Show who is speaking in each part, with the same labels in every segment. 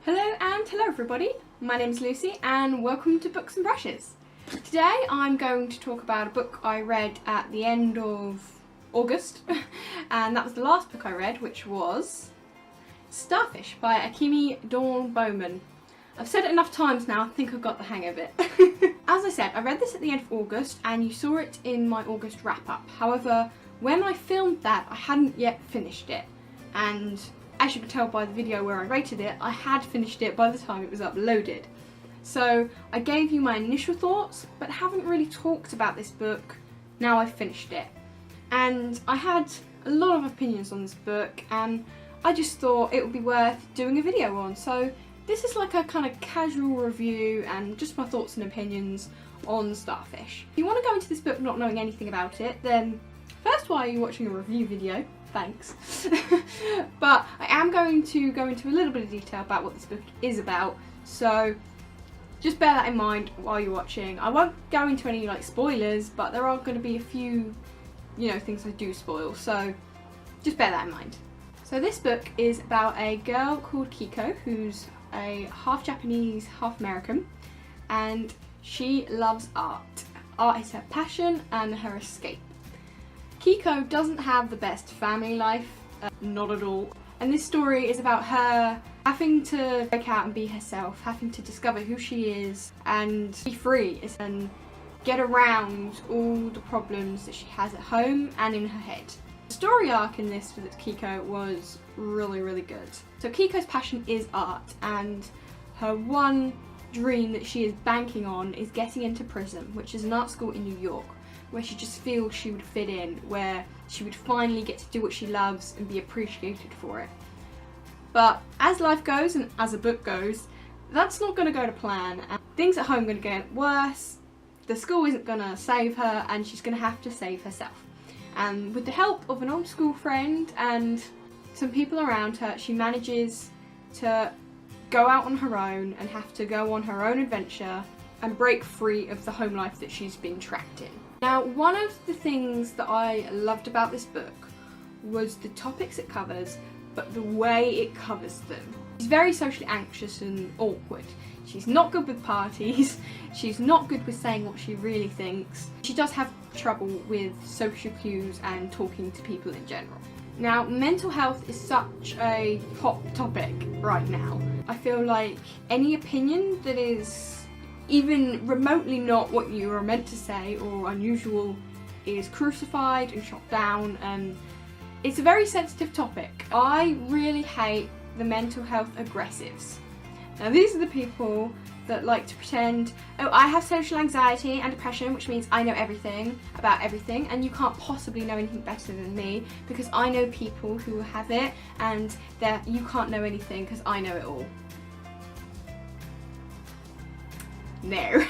Speaker 1: Hello and hello everybody, my name is Lucy and welcome to Books and Brushes. Today I'm going to talk about a book I read at the end of August and that was the last book I read, which was Starfish by Akemi Dawn Bowman. I've said it enough times now, I think I've got the hang of it. As I said, I read this at the end of August and you saw it in my August wrap up. However, when I filmed that I hadn't yet finished it, and as you can tell by the video where I rated it, I had finished it by the time it was uploaded. So I gave you my initial thoughts, but haven't really talked about this book now I've finished it. And I had a lot of opinions on this book and I just thought it would be worth doing a video on. So this is like a kind of casual review and just my thoughts and opinions on Starfish. If you want to go into this book not knowing anything about it, then first, why are you watching a review video? Thanks. But I am going to go into a little bit of detail about what this book is about, so just bear that in mind while you're watching. I won't go into any spoilers, but there are going to be a few, things I do spoil, so just bear that in mind. So this book is about a girl called Kiko, who's a half Japanese, half American, and she loves art. Art is her passion and her escape. Kiko doesn't have the best family life, not at all. And this story is about her having to break out and be herself, having to discover who she is and be free and get around all the problems that she has at home and in her head. The story arc in this with Kiko was really good. So Kiko's passion is art, and her one dream that she is banking on is getting into Prism, which is an art school in New York, where she just feels she would fit in, where she would finally get to do what she loves and be appreciated for it. But as life goes and as a book goes, that's not going to go to plan, and things at home are going to get worse, the school isn't going to save her, and she's going to have to save herself. And with the help of an old school friend and some people around her, she manages to go out on her own and have to go on her own adventure and break free of the home life that she's been trapped in. Now, one of the things that I loved about this book was the topics it covers, but the way it covers them. She's very socially anxious and awkward. She's not good with parties, she's not good with saying what she really thinks. She does have trouble with social cues and talking to people in general. Now, mental health is such a hot topic right now. I feel like any opinion that is even remotely not what you are meant to say or unusual is crucified and shot down, and it's a very sensitive topic. I really hate the mental health aggressives. Now, these are the people that like to pretend, oh, I have social anxiety and depression, which means I know everything about everything, and you can't possibly know anything better than me because I know people who have it, and that you can't know anything because I know it all. No.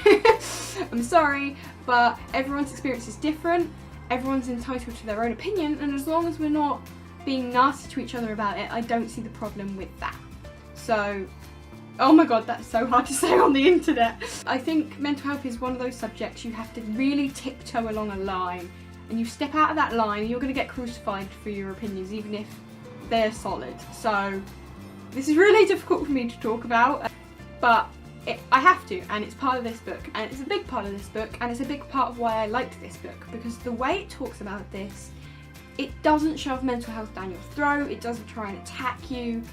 Speaker 1: I'm sorry, but everyone's experience is different, everyone's entitled to their own opinion, and as long as we're not being nasty to each other about it, I don't see the problem with that. So, oh my god, that's so hard to say on the internet. I think mental health is one of those subjects you have to really tiptoe along a line, and you step out of that line and you're going to get crucified for your opinions, even if they're solid. So, this is really difficult for me to talk about, but I have to, and it's part of this book, and it's a big part of this book, and it's a big part of why I liked this book, because the way it talks about this, it doesn't shove mental health down your throat, it doesn't try and attack you,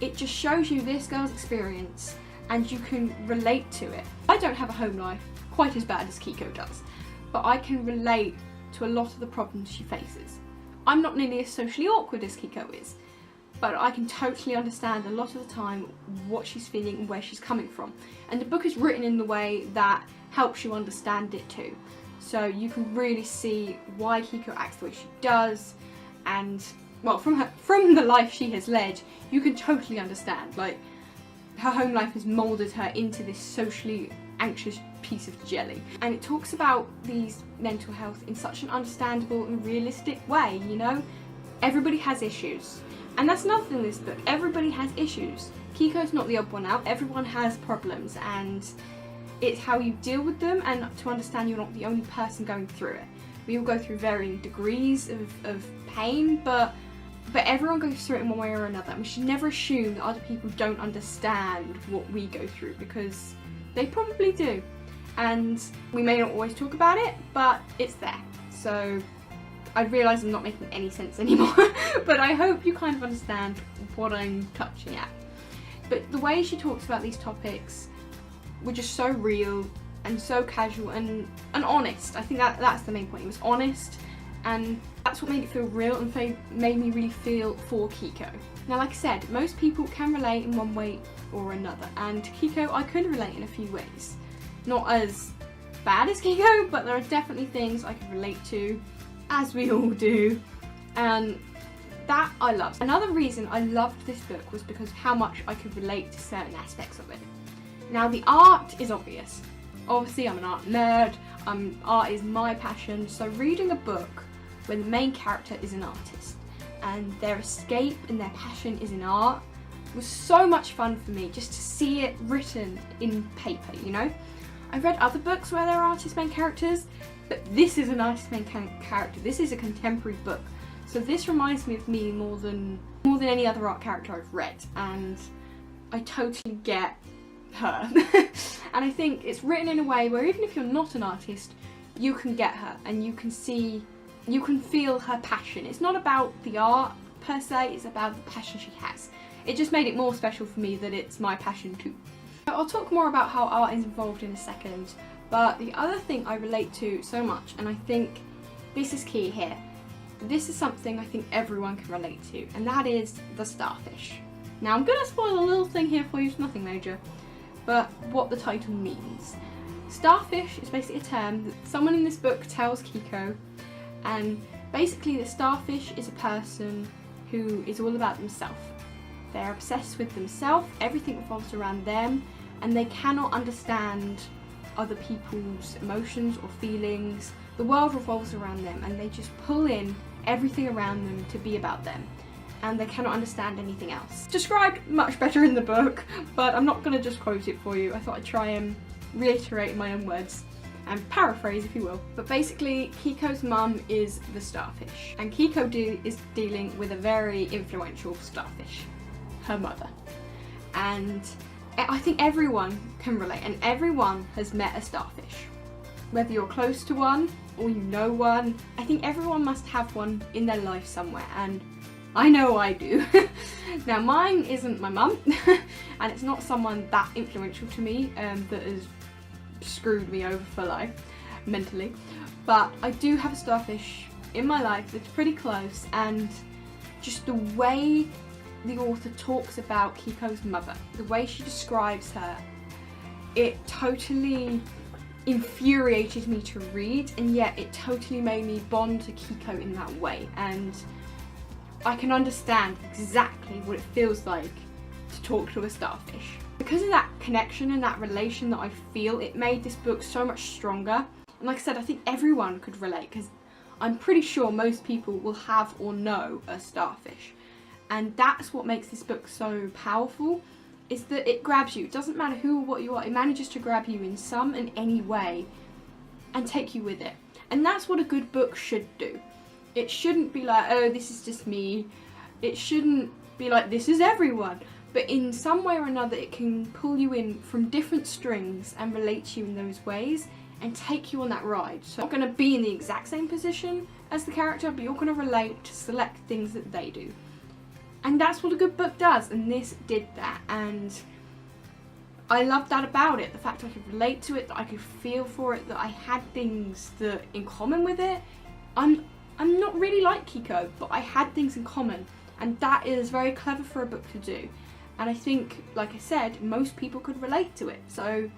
Speaker 1: it just shows you this girl's experience and you can relate to it. I don't have a home life quite as bad as Kiko does, but I can relate to a lot of the problems she faces. I'm not nearly as socially awkward as Kiko is, but I can totally understand a lot of the time what she's feeling and where she's coming from. And the book is written in the way that helps you understand it too. So you can really see why Kiko acts the way she does, and well, from the life she has led, you can totally understand. Like, her home life has moulded her into this socially anxious piece of jelly. And it talks about these mental health in such an understandable and realistic way, Everybody has issues. And that's another thing in this book, everybody has issues. Kiko's not the odd one out, everyone has problems, and it's how you deal with them and to understand you're not the only person going through it. We all go through varying degrees of pain, but but everyone goes through it in one way or another, and we should never assume that other people don't understand what we go through, because they probably do. And we may not always talk about it, but it's there. So I realise I'm not making any sense anymore, but I hope you kind of understand what I'm touching at. But the way she talks about these topics were just so real and so casual and honest. I think that's the main point. It was honest, and that's what made it feel real and made me really feel for Kiko. Now, like I said, most people can relate in one way or another, and to Kiko I could relate in a few ways. Not as bad as Kiko, but there are definitely things I can relate to, as we all do, and that I loved. Another reason I loved this book was because of how much I could relate to certain aspects of it. Now, the art is obvious. Obviously, I'm an art nerd, art is my passion, so reading a book where the main character is an artist and their escape and their passion is in art was so much fun for me, just to see it written in paper, you know? I've read other books where there are artist main characters, but this is an artist main character. This is a contemporary book, so this reminds me of me more than any other art character I've read, and I totally get her. And I think it's written in a way where even if you're not an artist, you can get her and you can feel her passion. It's not about the art per se, it's about the passion she has. It just made it more special for me that it's my passion too. I'll talk more about how art is involved in a second, but the other thing I relate to so much, and I think this is key here, this is something I think everyone can relate to, and that is the starfish. Now, I'm going to spoil a little thing here for you, it's nothing major, but what the title means. Starfish is basically a term that someone in this book tells Kiko, and basically the starfish is a person who is all about themselves. They're obsessed with themselves, everything revolves around them, and they cannot understand other people's emotions or feelings. The world revolves around them, and they just pull in everything around them to be about them, and they cannot understand anything else. Described much better in the book, but I'm not going to just quote it for you. I thought I'd try and reiterate in my own words and paraphrase, if you will. But basically, Kiko's mum is the starfish, and Kiko is dealing with a very influential starfish, her mother. And I think everyone can relate, and everyone has met a starfish. Whether you're close to one or you know one, I think everyone must have one in their life somewhere, and I know I do. Now, mine isn't my mum, and it's not someone that influential to me that has screwed me over for life, mentally. But I do have a starfish in my life that's pretty close, and just the way the author talks about Kiko's mother, the way she describes her, it totally infuriated me to read, and yet it totally made me bond to Kiko in that way, and I can understand exactly what it feels like to talk to a starfish. Because of that connection and that relation that I feel, it made this book so much stronger. And like I said, I think everyone could relate, because I'm pretty sure most people will have or know a starfish. And that's what makes this book so powerful, is that it grabs you. It doesn't matter who or what you are, it manages to grab you in some and any way and take you with it. And that's what a good book should do. It shouldn't be like, oh, this is just me. It shouldn't be like, this is everyone. But in some way or another, it can pull you in from different strings and relate to you in those ways and take you on that ride. So you're not going to be in the exact same position as the character, but you're going to relate to select things that they do. And that's what a good book does, and this did that. And I loved that about it, the fact I could relate to it, that I could feel for it, that I had things that in common with it. I'm not really like Kiko, but I had things in common, and that is very clever for a book to do. And I think, like I said, most people could relate to it. So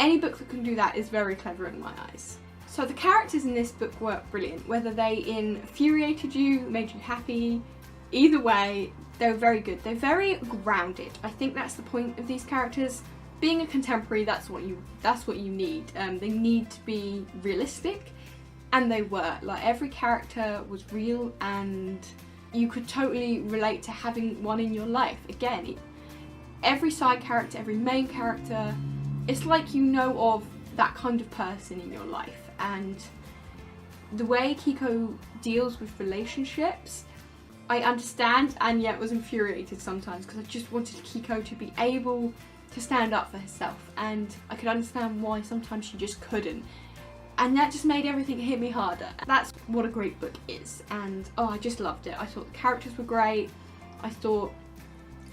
Speaker 1: any book that can do that is very clever in my eyes. So the characters in this book were brilliant. Whether they infuriated you, made you happy, either way, they're very good. They're very grounded. I think that's the point of these characters. Being a contemporary, that's what you need. They need to be realistic, and they were. Like, every character was real, and you could totally relate to having one in your life. Again, every side character, every main character, it's like you know of that kind of person in your life. And the way Kiko deals with relationships, I understand and yet was infuriated sometimes because I just wanted Kiko to be able to stand up for herself, and I could understand why sometimes she just couldn't. And that just made everything hit me harder. That's what a great book is, and oh, I just loved it. I thought the characters were great. I thought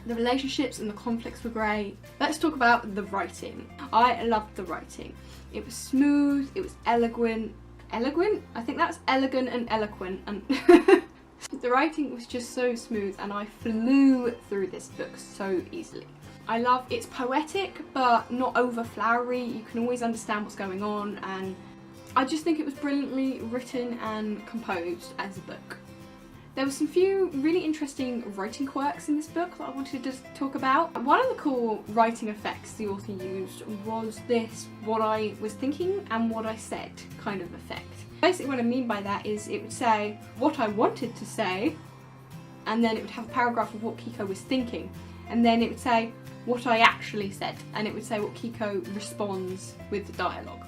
Speaker 1: the relationships and the conflicts were great. Let's talk about the writing. I loved the writing. It was smooth, it was eloquent. Eloquent? I think that's elegant and eloquent. And the writing was just so smooth, and I flew through this book so easily. I love it's poetic but not over flowery. You can always understand what's going on, and I just think it was brilliantly written and composed as a book. There were some few really interesting writing quirks in this book that I wanted to talk about. One of the cool writing effects the author used was this what I was thinking and what I said kind of effect. Basically what I mean by that is it would say what I wanted to say, and then it would have a paragraph of what Kiko was thinking, and then it would say what I actually said, and it would say what Kiko responds with the dialogue.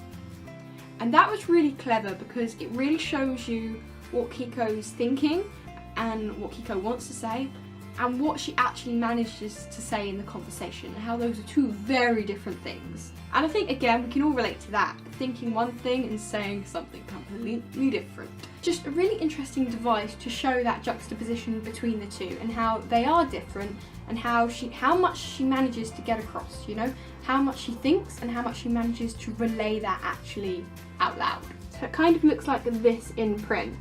Speaker 1: And that was really clever because it really shows you what Kiko's thinking and what Kiko wants to say and what she actually manages to say in the conversation, and how those are two very different things. And I think again we can all relate to that, thinking one thing and saying something completely different. Just a really interesting device to show that juxtaposition between the two and how they are different, and how much she manages to get across, you know, how much she thinks and how much she manages to relay that actually out loud. So it kind of looks like this in print.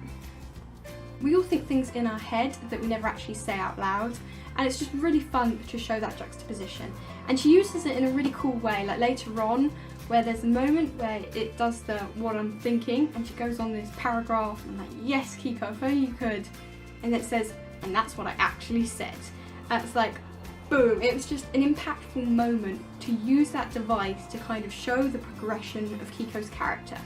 Speaker 1: We all think things in our head that we never actually say out loud, and it's just really fun to show that juxtaposition. And she uses it in a really cool way, like later on where there's a moment where it does the what I'm thinking, and she goes on this paragraph and I'm like, yes Kiko, if only you could, and it says, and that's what I actually said. And it's like, boom, it was just an impactful moment to use that device to kind of show the progression of Kiko's character.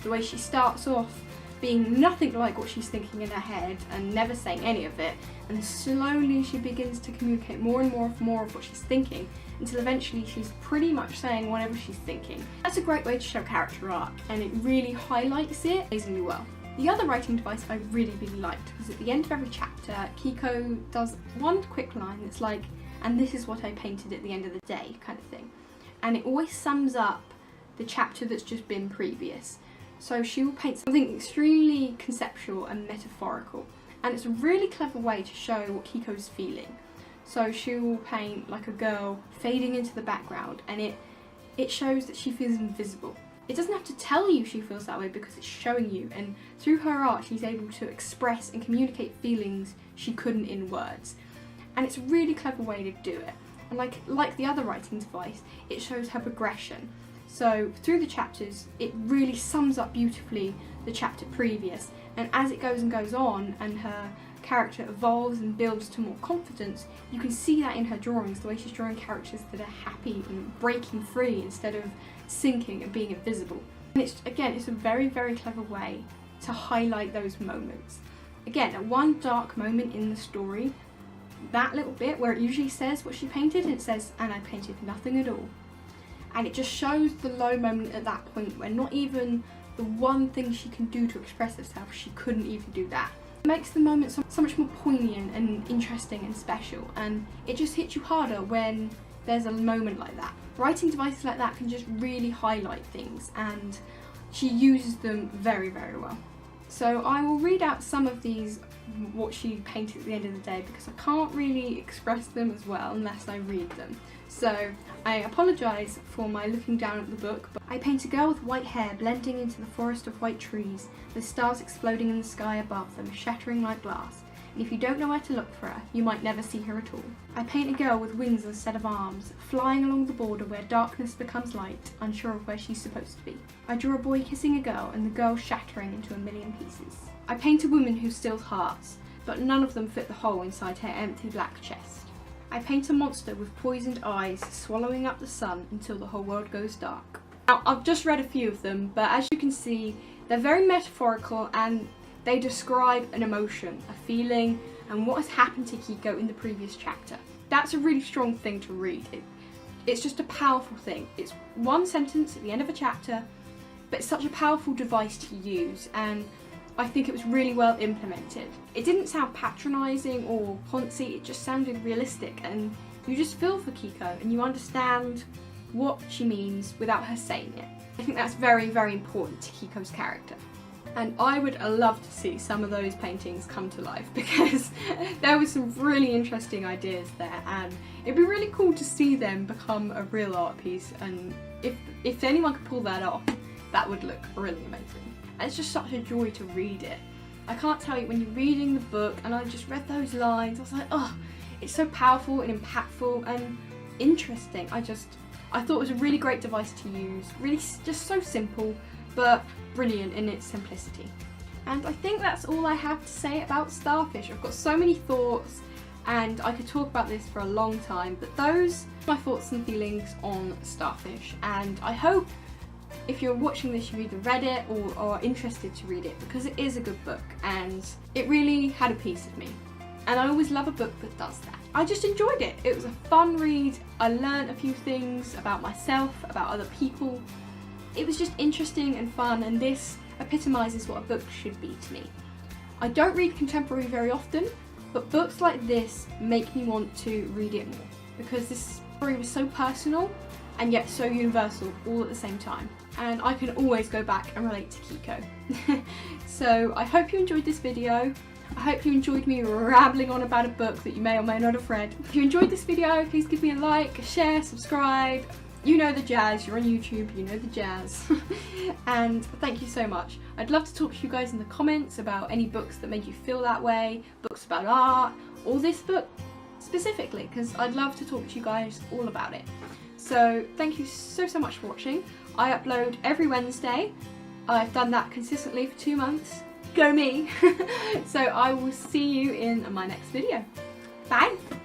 Speaker 1: The way she starts off being nothing like what she's thinking in her head and never saying any of it, and slowly she begins to communicate more and more of what she's thinking, until eventually she's pretty much saying whatever she's thinking. That's a great way to show character arc, and it really highlights it amazingly well. The other writing device I really liked was at the end of every chapter, Kiko does one quick line that's like, and this is what I painted at the end of the day, kind of thing. And it always sums up the chapter that's just been previous. So she will paint something extremely conceptual and metaphorical, and it's a really clever way to show what Kiko's feeling. So she will paint like a girl fading into the background, and it shows that she feels invisible. It doesn't have to tell you she feels that way because it's showing you, and through her art she's able to express and communicate feelings she couldn't in words. And it's a really clever way to do it. And like the other writing device, it shows her progression. So through the chapters, it really sums up beautifully the chapter previous, and as it goes and goes on and her character evolves and builds to more confidence, you can see that in her drawings, the way she's drawing characters that are happy and breaking free instead of sinking and being invisible. And it's a very clever way to highlight those moments. Again, at one dark moment in the story, that little bit where it usually says what she painted, and it says, and I painted nothing at all. And it just shows the low moment at that point where not even the one thing she can do to express herself, she couldn't even do that. It makes the moment so much more poignant and interesting and special, and it just hits you harder when there's a moment like that. Writing devices like that can just really highlight things, and she uses them very well. So I will read out some of these, what she painted at the end of the day, because I can't really express them as well unless I read them. So I apologise for my looking down at the book, but I paint a girl with white hair blending into the forest of white trees, with stars exploding in the sky above them, shattering like glass. And if you don't know where to look for her, you might never see her at all. I paint a girl with wings instead of arms, flying along the border where darkness becomes light, unsure of where she's supposed to be. I draw a boy kissing a girl, and the girl shattering into a million pieces. I paint a woman who steals hearts, but none of them fit the hole inside her empty black chest. I paint a monster with poisoned eyes, swallowing up the sun until the whole world goes dark. Now, I've just read a few of them, but as you can see, they're very metaphorical, and they describe an emotion, a feeling, and what has happened to Kiko in the previous chapter. That's a really strong thing to read. It's just a powerful thing. It's one sentence at the end of a chapter, but it's such a powerful device to use, and I think it was really well implemented. It didn't sound patronising or poncy, it just sounded realistic, and you just feel for Kiko and you understand what she means without her saying it. I think that's very, very important to Kiko's character. And I would love to see some of those paintings come to life, because there were some really interesting ideas there, and it'd be really cool to see them become a real art piece, and if anyone could pull that off, that would look really amazing. And it's just such a joy to read it. I can't tell you, when you're reading the book and I just read those lines, I was like, oh, it's so powerful and impactful and interesting. I thought it was a really great device to use, really just so simple, but brilliant in its simplicity. And I think that's all I have to say about Starfish. I've got so many thoughts and I could talk about this for a long time, but those are my thoughts and feelings on Starfish, and I hope if you're watching this you either read it or are interested to read it, because it is a good book and it really had a piece of me. And I always love a book that does that. I just enjoyed it. It was a fun read. I learned a few things about myself, about other people. It was just interesting and fun, and this epitomises what a book should be to me. I don't read contemporary very often, but books like this make me want to read it more, because this story was so personal and yet so universal all at the same time. And I can always go back and relate to Kiko. So I hope you enjoyed this video. I hope you enjoyed me rambling on about a book that you may or may not have read. If you enjoyed this video, please give me a like, a share, subscribe. You know the jazz, you're on YouTube, you know the jazz. And thank you so much. I'd love to talk to you guys in the comments about any books that made you feel that way, books about art, or this book specifically, because I'd love to talk to you guys all about it. So thank you so much for watching. I upload every Wednesday. I've done that consistently for 2 months. Go me! So I will see you in my next video. Bye!